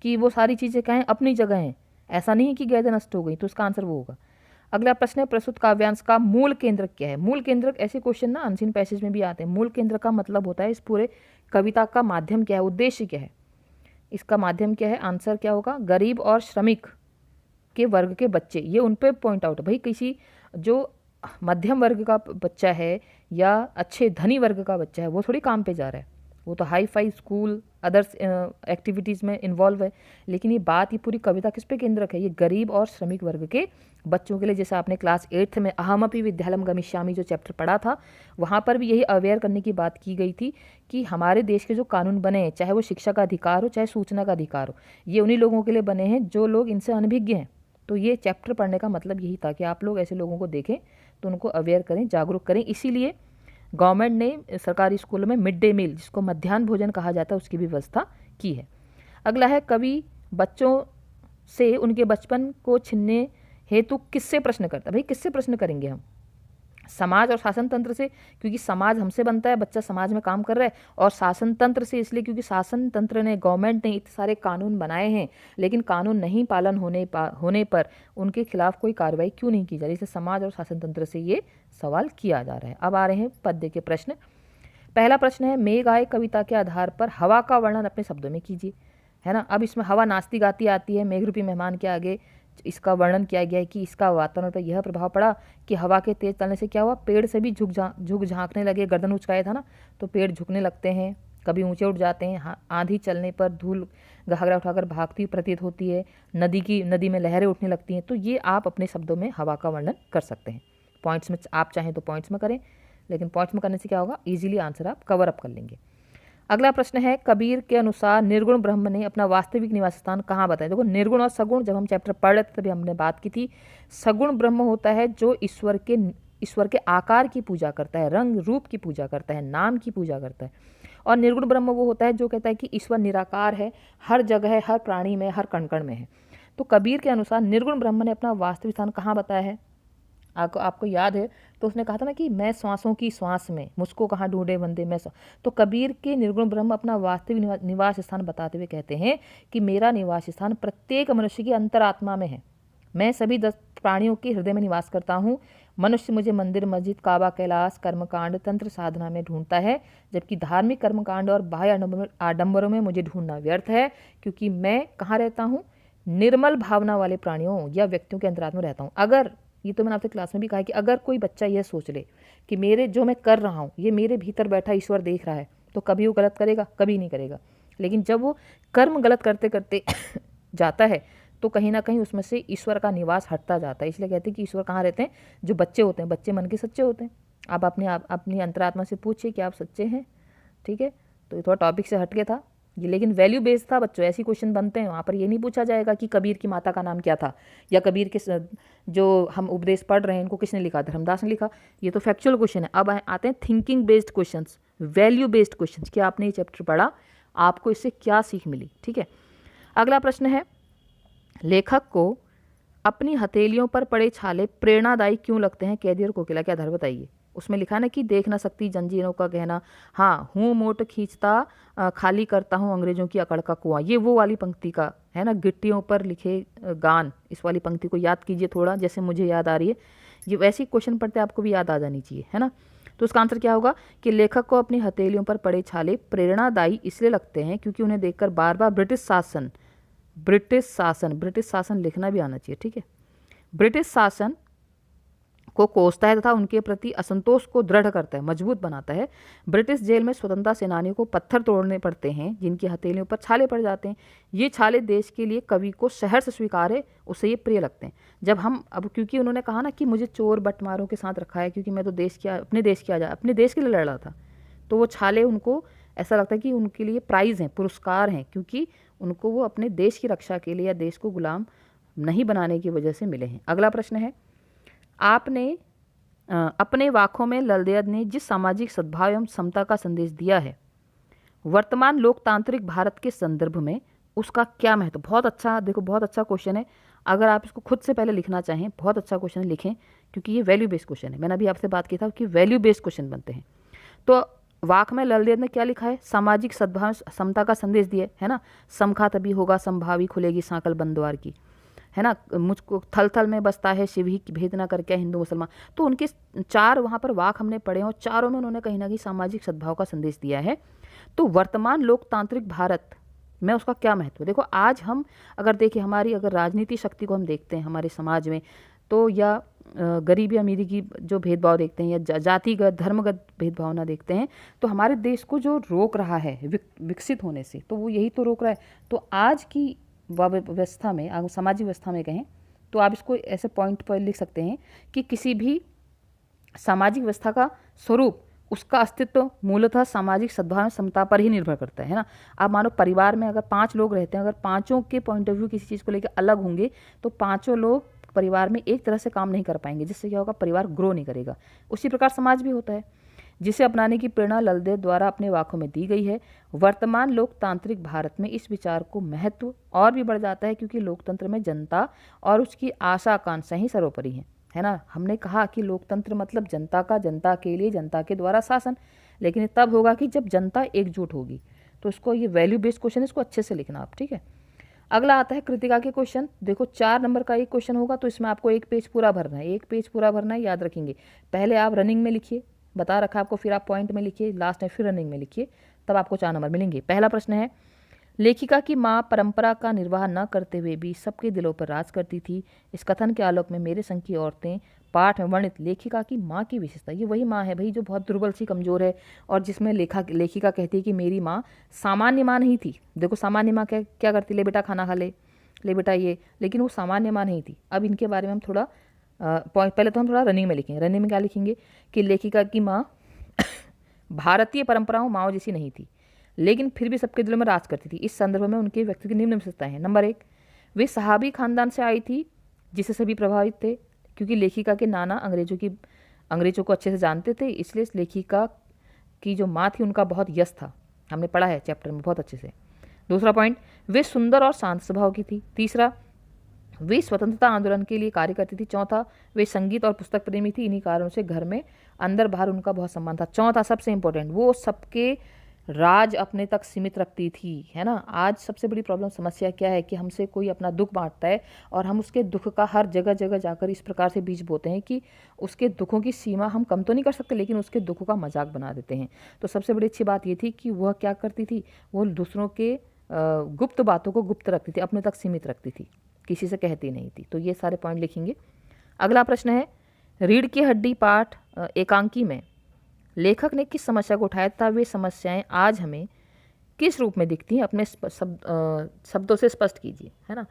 कि वो सारी चीज़ें क्या हैं, अपनी जगह हैं, ऐसा नहीं है कि गेंदें नष्ट हो गई। तो इसका आंसर वो होगा। अगला प्रश्न है, प्रस्तुत काव्यांश का मूल केंद्रक क्या है। मूल केंद्रक, ऐसे क्वेश्चन ना अनसीन पैसेज में भी आते हैं। मूल केंद्र का मतलब होता है इस पूरे कविता का माध्यम क्या है, उद्देश्य क्या है, इसका माध्यम क्या है। आंसर क्या होगा, गरीब और श्रमिक के वर्ग के बच्चे, ये उन पे पॉइंट आउट है। भाई किसी जो मध्यम वर्ग का बच्चा है या अच्छे धनी वर्ग का बच्चा है वो थोड़ी काम पे जा रहा है, वो तो hi fi school others activities में इन्वॉल्व है। लेकिन ये बात, ये पूरी कविता किस पे केंद्रक है, ये गरीब और श्रमिक वर्ग के बच्चों के लिए। जैसे आपने क्लास 8th में अहमपि विद्यालयम गमिष्यामि जो चैप्टर पढ़ा था, वहाँ पर भी यही अवेयर करने की बात की गई थी कि हमारे देश के जो कानून बने हैं, चाहे वो शिक्षा का अधिकार हो चाहे सूचना का अधिकार हो, ये उन्हीं लोगों के लिए बने हैं जो लोग इनसे अनभिज्ञ हैं। तो ये चैप्टर पढ़ने का मतलब यही था कि आप लोग ऐसे लोगों को देखें तो उनको अवेयर करें, जागरूक करें। इसीलिए गवर्नमेंट ने सरकारी स्कूलों में मिड डे मील, जिसको मध्याह्न भोजन कहा जाता है, उसकी भी व्यवस्था की है। अगला है, कवि बच्चों से उनके बचपन को छीनने हेतु किससे प्रश्न करता है। भाई किससे प्रश्न करेंगे हम, समाज और शासन तंत्र से, क्योंकि समाज हमसे बनता है, बच्चा समाज में काम कर रहा है। और शासन तंत्र से इसलिए क्योंकि शासन तंत्र ने, गवर्नमेंट ने इतने सारे कानून बनाए हैं, लेकिन कानून नहीं पालन होने पर उनके खिलाफ कोई कार्रवाई क्यों नहीं की जा रही। इसलिए समाज और शासन तंत्र से ये सवाल किया जा रहा है। अब आ रहे हैं पद्य के प्रश्न। पहला प्रश्न है, मेघ आए कविता के आधार पर हवा का वर्णन अपने शब्दों में कीजिए, है ना। अब इसमें हवा नाचती गाती आती है, मेघ रूपी मेहमान के आगे इसका वर्णन किया गया है कि इसका वातावरण पर यह प्रभाव पड़ा कि हवा के तेज चलने से क्या हुआ, पेड़ से भी झुक झांकने लगे। गर्दन उचकाया था ना, तो पेड़ झुकने लगते हैं, कभी ऊंचे उठ जाते हैं। आंधी चलने पर धूल घाघरा उठाकर भागती प्रतीत होती है, नदी में लहरें उठने लगती हैं। तो ये आप अपने शब्दों में हवा का वर्णन कर सकते हैं। पॉइंट्स में आप चाहें तो पॉइंट्स में करें, लेकिन पॉइंट्स में करने से क्या होगा, ईजिली आंसर आप कवर अप कर लेंगे। अगला प्रश्न है, कबीर के अनुसार निर्गुण ब्रह्म ने अपना वास्तविक निवास स्थान कहाँ बताया। देखो, निर्गुण और सगुण जब हम चैप्टर पढ़ रहे थे तभी हमने बात की थी। सगुण ब्रह्म होता है जो ईश्वर के आकार की पूजा करता है, रंग रूप की पूजा करता है, नाम की पूजा करता है। और निर्गुण ब्रह्म वो होता है जो कहता है कि ईश्वर निराकार है, हर जगह है, हर प्राणी में, हर कण कण में है। तो कबीर के अनुसार निर्गुण ब्रह्म ने अपना वास्तविक स्थान कहाँ बताया है। आपको याद है तो उसने कहा था ना कि मैं श्वासों की श्वास में, मुझको कहाँ ढूंढे बंदे मैं। तो कबीर के निर्गुण ब्रह्म अपना वास्तविक निवास स्थान बताते हुए कहते हैं कि मेरा निवास स्थान प्रत्येक मनुष्य की अंतरात्मा में है। मैं सभी प्राणियों के हृदय में निवास करता हूँ। मनुष्य मुझे मंदिर, मस्जिद, काबा, कैलाश, कर्मकांड, तंत्र साधना में ढूंढता है, जबकि धार्मिक कर्मकांड और बाह्य आडंबरों में मुझे ढूंढना व्यर्थ है, क्योंकि मैं कहाँ रहता हूँ? निर्मल भावना वाले प्राणियों या व्यक्तियों के अंतरात्मा में रहता हूँ। अगर, ये तो मैंने आपसे क्लास में भी कहा है कि अगर कोई बच्चा यह सोच ले कि मेरे जो मैं कर रहा हूँ ये मेरे भीतर बैठा ईश्वर देख रहा है, तो कभी वो गलत करेगा? कभी नहीं करेगा। लेकिन जब वो कर्म गलत करते करते जाता है तो कहीं ना कहीं उसमें से ईश्वर का निवास हटता जाता है। इसलिए कहते हैं कि ईश्वर कहाँ रहते हैं? जो बच्चे होते हैं, बच्चे मन के सच्चे होते हैं। आप अपनी अंतरात्मा से पूछिए कि आप सच्चे हैं। ठीक है, तो ये थोड़ा टॉपिक से हट के था ये, लेकिन वैल्यू बेस्ड था बच्चों। ऐसी क्वेश्चन बनते हैं, वहाँ पर ये नहीं पूछा जाएगा कि कबीर की माता का नाम क्या था, या कबीर के जो हम उपदेश पढ़ रहे हैं इनको किसने लिखा, धर्मदास ने लिखा। ये तो फैक्चुअल क्वेश्चन है। अब आते हैं thinking based question, value based question. क्या आपने ये चैप्टर पढ़ा, आपको इससे क्या सीख मिली? ठीक है, अगला प्रश्न है, लेखक को अपनी हथेलियों पर पड़े छाले प्रेरणादायी क्यों लगते हैं? कैदी और कोकिला के आधार बताइए। उसमें लिखा है ना कि देख ना सकती जंजीरों का गहना, हाँ हूँ मोट खींचता खाली करता हूँ अंग्रेजों की अकड़ का कुआं। ये वो वाली पंक्ति का है ना, गिट्टियों पर लिखे गान। इस वाली पंक्ति को याद कीजिए थोड़ा, जैसे मुझे याद आ रही है। ये वैसे क्वेश्चन पढ़ते आपको भी याद आ जानी चाहिए, है ना। तो उसका आंसर क्या होगा कि लेखक को अपनी हथेलियों पर पड़े छाले प्रेरणादायी इसलिए लगते हैं क्योंकि उन्हें देखकर बार बार ब्रिटिश शासन लिखना भी आना चाहिए। ठीक है, ब्रिटिश शासन को कोसता है तथा उनके प्रति असंतोष को दृढ़ करता है, मजबूत बनाता है। ब्रिटिश जेल में स्वतंत्रता सेनानियों को पत्थर तोड़ने पड़ते हैं जिनकी हथेलियों पर छाले पड़ जाते हैं। ये छाले देश के लिए कवि को शहर से स्वीकार है, उसे ये प्रिय लगते हैं। जब हम अब, क्योंकि उन्होंने कहा ना कि मुझे चोर बटमारों के साथ रखा है क्योंकि मैं तो अपने देश के लिए लड़ रहा था, तो वो छाले उनको ऐसा लगता है कि उनके लिए प्राइज़ हैं, पुरस्कार हैं, क्योंकि उनको वो अपने देश की रक्षा के लिए या देश को गुलाम नहीं बनाने की वजह से मिले हैं। अगला प्रश्न है, आपने अपने वाक्यों में ललदेद ने जिस सामाजिक सद्भाव एवं समता का संदेश दिया है वर्तमान लोकतांत्रिक भारत के संदर्भ में उसका क्या महत्व? बहुत अच्छा, देखो बहुत अच्छा क्वेश्चन है। अगर आप इसको खुद से पहले लिखना चाहें, बहुत अच्छा क्वेश्चन लिखें, क्योंकि ये वैल्यू बेस्ड क्वेश्चन है। मैंने अभी आपसे बात की था कि वैल्यू बेस्ड क्वेश्चन बनते हैं। तो वाक में ललदेद ने क्या लिखा है? सामाजिक सद्भाव समता का संदेश दिए, है ना। समखा तभी होगा संभावी खुलेगी सांकल बंद्वार की, है ना। मुझको थल थल में बसता है शिव ही भेद ना करके हिंदू मुसलमान। तो उनके 4 वहाँ पर वाक हमने पढ़े हैं और चारों में उन्होंने कहीं ना कहीं सामाजिक सद्भाव का संदेश दिया है। तो वर्तमान लोकतांत्रिक भारत में उसका क्या महत्व? देखो आज हम अगर देखें, हमारी अगर राजनीति शक्ति को हम देखते हैं हमारे समाज में, तो या गरीबी अमीरी की जो भेदभाव देखते हैं या जातिगत धर्मगत भेदभाव ना देखते हैं, तो हमारे देश को जो रोक रहा है विकसित होने से, तो वो यही तो रोक रहा है। तो आज की व्यवस्था में, सामाजिक व्यवस्था में कहें तो आप इसको ऐसे पॉइंट पर लिख सकते हैं कि किसी भी सामाजिक व्यवस्था का स्वरूप, उसका अस्तित्व मूलतः सामाजिक सद्भाव समता पर ही निर्भर करता है ना। आप मानो परिवार में अगर 5 लोग रहते हैं, अगर पांचों के पॉइंट ऑफ व्यू किसी चीज़ को लेकर अलग होंगे, तो पांचों लोग परिवार में एक तरह से काम नहीं कर पाएंगे, जिससे क्या होगा, परिवार ग्रो नहीं करेगा। उसी प्रकार समाज भी होता है, जिसे अपनाने की प्रेरणा ललदेद द्वारा अपने वाक्यों में दी गई है। वर्तमान लोकतांत्रिक भारत में इस विचार को महत्व और भी बढ़ जाता है क्योंकि लोकतंत्र में जनता और उसकी आशा आकांक्षा ही सर्वोपरि है ना। हमने कहा कि लोकतंत्र मतलब जनता का, जनता के लिए, जनता के द्वारा शासन, लेकिन तब होगा कि जब जनता एकजुट होगी। तो इसको, ये वैल्यू बेस्ड क्वेश्चन, इसको अच्छे से लिखना आप, ठीक है। अगला आता है कृतिका के क्वेश्चन। देखो 4 नंबर का एक क्वेश्चन होगा, तो इसमें आपको 1 पेज पूरा भरना है, 1 पेज पूरा भरना है, याद रखेंगे। पहले आप रनिंग में लिखिए, बता रखा आपको, फिर आप पॉइंट में लिखिए, लास्ट में फिर रनिंग में लिखिए, तब आपको 4 नंबर मिलेंगे। पहला प्रश्न है, लेखिका की माँ परंपरा का निर्वाह न करते हुए भी सबके दिलों पर राज करती थी। इस कथन के आलोक में मेरे संग की औरतें पाठ में वर्णित लेखिका की माँ की विशेषता, ये वही माँ है भाई जो बहुत दुर्बल सी, कमज़ोर है, और जिसमें लेखिका कहती है कि मेरी माँ सामान्य माँ नहीं थी। देखो सामान्य माँ क्या करती, ले बेटा खाना खा ले बेटा ये, लेकिन वो सामान्य माँ नहीं थी। अब इनके बारे में हम थोड़ा पहले तो हम थोड़ा रनिंग में लिखेंगे। रनिंग में क्या लिखेंगे कि लेखिका की माँ भारतीय परंपराओं माओ जैसी नहीं थी, लेकिन फिर भी सबके दिलों में राज करती थी। इस संदर्भ में उनके व्यक्ति की निम्न विशेषताएं हैं। नंबर 1, वे सहाबी खानदान से आई थी जिससे सभी प्रभावित थे, क्योंकि लेखिका के नाना अंग्रेजों को अच्छे से जानते थे, इसलिए लेखिका की जो माँ थी उनका बहुत यश था। हमने पढ़ा है चैप्टर में बहुत अच्छे से। दूसरा पॉइंट, वे सुंदर और शांत स्वभाव की थी। तीसरा, वे स्वतंत्रता आंदोलन के लिए कार्य करती थी। चौथा, वे संगीत और पुस्तक प्रेमी थी। इन्हीं कारणों से घर में अंदर बाहर उनका बहुत सम्मान था। चौथा सबसे इंपॉर्टेंट, वो सबके राज अपने तक सीमित रखती थी, है ना। आज सबसे बड़ी प्रॉब्लम समस्या क्या है कि हमसे कोई अपना दुख बांटता है और हम उसके दुख का हर जगह जगह जाकर इस प्रकार से बीज बोते हैं कि उसके दुखों की सीमा हम कम तो नहीं कर सकते, लेकिन उसके दुखों का मजाक बना देते हैं। तो सबसे बड़ी अच्छी बात ये थी कि वह क्या करती थी, वो दूसरों के गुप्त बातों को गुप्त रखती थी, अपने तक सीमित रखती थी, किसी से कहती नहीं थी। तो ये सारे पॉइंट लिखेंगे। अगला प्रश्न है, रीढ़ की हड्डी पाठ एकांकी में लेखक ने किस समस्या को उठाया तथा वे समस्याएं आज हमें किस रूप में दिखती हैं, अपने शब्दों से स्पष्ट कीजिए, है ना।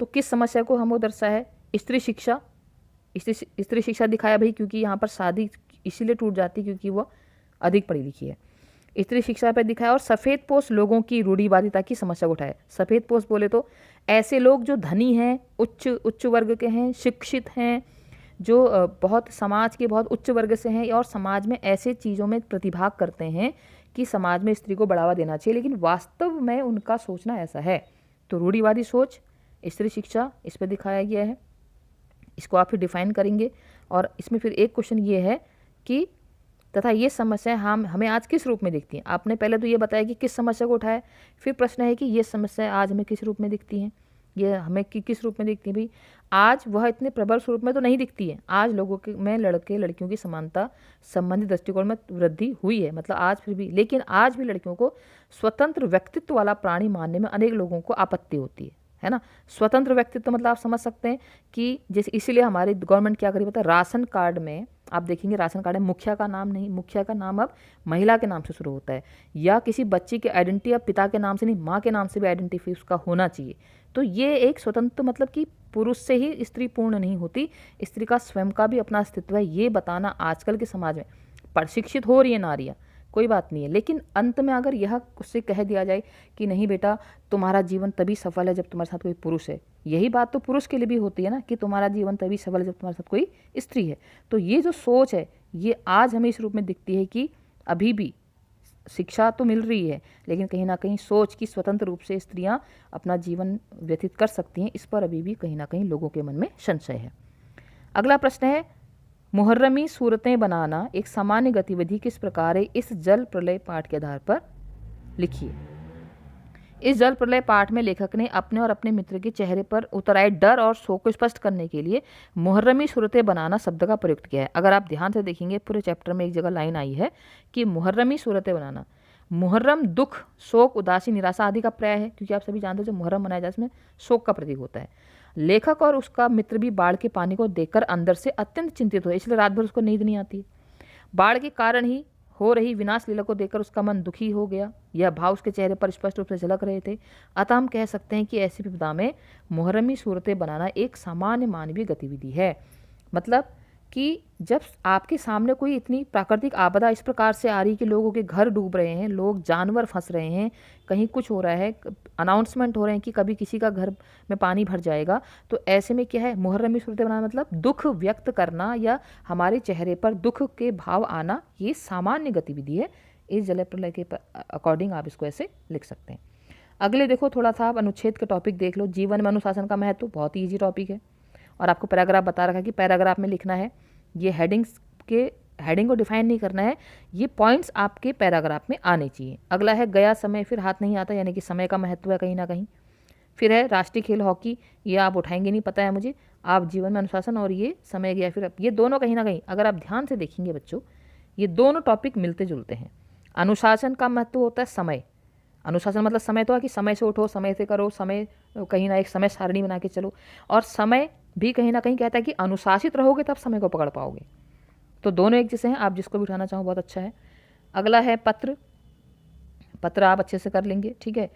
तो किस समस्या को हम वो दर्शाया है, स्त्री शिक्षा। स्त्री शिक्षा दिखाया भाई, क्योंकि यहाँ पर शादी इसीलिए टूट जाती क्योंकि वह अधिक पढ़ी लिखी है, स्त्री शिक्षा पर दिखाया। और सफ़ेद पोष लोगों की रूढ़िवादिता की समस्या को उठाया। सफ़ेद पोष बोले तो ऐसे लोग जो धनी हैं, उच्च वर्ग के हैं, शिक्षित हैं, जो बहुत समाज के बहुत उच्च वर्ग से हैं और समाज में ऐसे चीज़ों में प्रतिभाग करते हैं कि समाज में स्त्री को बढ़ावा देना चाहिए, लेकिन वास्तव में उनका सोचना ऐसा है। तो रूढ़िवादी सोच, स्त्री शिक्षा, इस पर दिखाया गया है। इसको आप फिर डिफाइन करेंगे। और इसमें फिर एक क्वेश्चन ये है कि तथा ये समस्याएं हमें आज किस रूप में दिखती हैं। आपने पहले तो ये बताया कि किस समस्या को उठाया, फिर प्रश्न है कि ये समस्याएं आज हमें किस रूप में दिखती हैं, ये हमें किस रूप में दिखती है। भाई आज वह इतने प्रबल स्वरूप में तो नहीं दिखती है। आज लोगों के में लड़के लड़कियों की समानता संबंधी दृष्टिकोण में वृद्धि हुई है, मतलब आज फिर भी, लेकिन आज भी लड़कियों को स्वतंत्र व्यक्तित्व वाला प्राणी मानने में अनेक लोगों को आपत्ति होती है ना। स्वतंत्र व्यक्तित्व मतलब आप समझ सकते हैं कि जैसे इसीलिए हमारी गवर्नमेंट क्या करी पता है, राशन कार्ड में आप देखेंगे, राशन कार्ड में मुखिया का नाम नहीं, मुखिया का नाम अब महिला के नाम से शुरू होता है, या किसी बच्ची की आइडेंटिटी अब पिता के नाम से नहीं, माँ के नाम से भी आइडेंटिटी उसका होना चाहिए। तो ये एक स्वतंत्र, मतलब कि पुरुष से ही स्त्री पूर्ण नहीं होती, स्त्री का स्वयं का भी अपना अस्तित्व है, ये बताना आजकल के समाज में प्रशिक्षित हो रही है नारियाँ, कोई बात नहीं है। लेकिन अंत में अगर यह उससे कह दिया जाए कि नहीं बेटा, तुम्हारा जीवन तभी सफल है जब तुम्हारे साथ कोई पुरुष है, यही बात तो पुरुष के लिए भी होती है ना, कि तुम्हारा जीवन तभी सफल है जब तुम्हारे साथ कोई स्त्री है। तो ये जो सोच है, ये आज हमें इस रूप में दिखती है कि अभी भी शिक्षा तो मिल रही है, लेकिन कहीं ना कहीं सोच की स्वतंत्र रूप से स्त्रियां अपना जीवन व्यतीत कर सकती हैं, इस पर अभी भी कहीं ना कहीं लोगों के मन में संशय है। अगला प्रश्न है, मुहर्रमी सूरतें बनाना एक सामान्य गतिविधि किस प्रकार है, इस जल प्रलय पाठ के आधार पर लिखिए। इस जल प्रलय पाठ में लेखक ने अपने और अपने मित्र के चेहरे पर उतर आए डर और शोक को स्पष्ट करने के लिए मुहर्रमी सूरतें बनाना शब्द का प्रयुक्त किया है। अगर आप ध्यान से देखेंगे पूरे चैप्टर में एक जगह लाइन आई है कि मुहर्रमी सूरतें बनाना। मुहर्रम दुख, शोक, उदासी, निराशा आदि का पर्याय है, क्योंकि आप सभी जानते हो जो मुहर्रम मनाया जाता है उसमें शोक का प्रतीक होता है। लेखक और उसका मित्र भी बाढ़ के पानी को देखकर अंदर से अत्यंत चिंतित हुए, इसलिए रात भर उसको नींद नहीं आती। बाढ़ के कारण ही हो रही विनाश लीला को देखकर उसका मन दुखी हो गया, यह भाव उसके चेहरे पर स्पष्ट रूप से झलक रहे थे। अतः हम कह सकते हैं कि ऐसी विपदा में मुहर्रमी सूरतें बनाना एक सामान्य मानवीय गतिविधि है। मतलब कि जब आपके सामने कोई इतनी प्राकृतिक आपदा इस प्रकार से आ रही कि लोगों के घर डूब रहे हैं, लोग जानवर फंस रहे हैं, कहीं कुछ हो रहा है, अनाउंसमेंट हो रहे हैं कि कभी किसी का घर में पानी भर जाएगा, तो ऐसे में क्या है, मुहर्रमी सूरतें बनाना मतलब दुख व्यक्त करना या हमारे चेहरे पर दुख के भाव आना, ये सामान्य गतिविधि है। इस जल प्रलय के अकॉर्डिंग आप इसको ऐसे लिख सकते हैं। अगले देखो, थोड़ा सा आप अनुच्छेद का टॉपिक देख लो। जीवन में अनुशासन का महत्व, बहुत ही ईजी टॉपिक है और आपको पैराग्राफ बता रखा कि पैराग्राफ में लिखना है। ये हेडिंग को डिफाइन नहीं करना है, ये पॉइंट्स आपके पैराग्राफ में आने चाहिए। अगला है गया समय फिर हाथ नहीं आता, यानी कि समय का महत्व है कहीं ना कहीं। फिर है राष्ट्रीय खेल हॉकी, ये आप उठाएंगे नहीं, पता है मुझे। आप जीवन में अनुशासन और ये समय गया फिर, ये दोनों कहीं ना कहीं अगर आप ध्यान से देखेंगे बच्चों, ये दोनों टॉपिक मिलते जुलते हैं। अनुशासन का महत्व होता है समय। अनुशासन मतलब समय तो है कि समय से उठो, समय से करो, समय कहीं ना एक समय सारणी बना के चलो, और समय भी कहीं ना कहीं कहता है कि अनुशासित रहोगे तब समय को पकड़ पाओगे। तो दोनों एक जैसे हैं, आप जिसको भी उठाना चाहो बहुत अच्छा है। अगला है पत्र। पत्र आप अच्छे से कर लेंगे, ठीक है।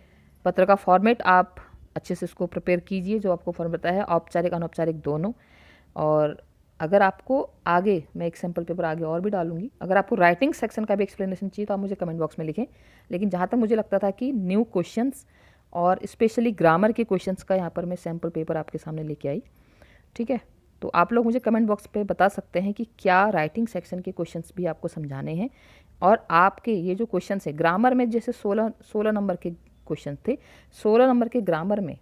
पत्र का फॉर्मेट आप अच्छे से इसको प्रिपेयर कीजिए, जो आपको फॉर्म बताया है, औपचारिक अनौपचारिक दोनों। और अगर आपको आगे, मैं एक सैम्पल पेपर आगे और भी डालूंगी, अगर आपको राइटिंग सेक्शन का भी एक्सप्लेनेशन चाहिए तो आप मुझे कमेंट बॉक्स में लिखें। लेकिन जहाँ तक मुझे लगता था कि न्यू क्वेश्चंस और स्पेशली ग्रामर के क्वेश्चंस का यहाँ पर मैं सैम्पल पेपर आपके सामने लेके आई, ठीक है। तो आप लोग मुझे कमेंट बॉक्स पे बता सकते हैं कि क्या राइटिंग सेक्शन के क्वेश्चंस भी आपको समझाने हैं, और आपके ये जो क्वेश्चंस है ग्रामर में, जैसे 16 नंबर के क्वेश्चन थे, 16 नंबर के ग्रामर में,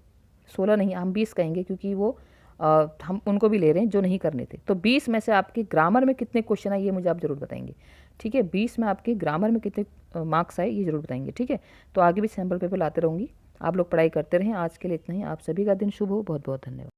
16 नहीं हम 20 कहेंगे, क्योंकि वो हम उनको भी ले रहे हैं जो नहीं करने थे। तो 20 में से आपके ग्रामर में कितने क्वेश्चन आए ये मुझे आप ज़रूर बताएंगे, ठीक है। 20 में आपके ग्रामर में कितने मार्क्स आए ये ज़रूर बताएंगे, ठीक है। तो आगे भी सैम्पल पेपर लाते रहूँगी, आप लोग पढ़ाई करते रहें। आज के लिए इतना ही। आप सभी का दिन शुभ हो। बहुत बहुत धन्यवाद।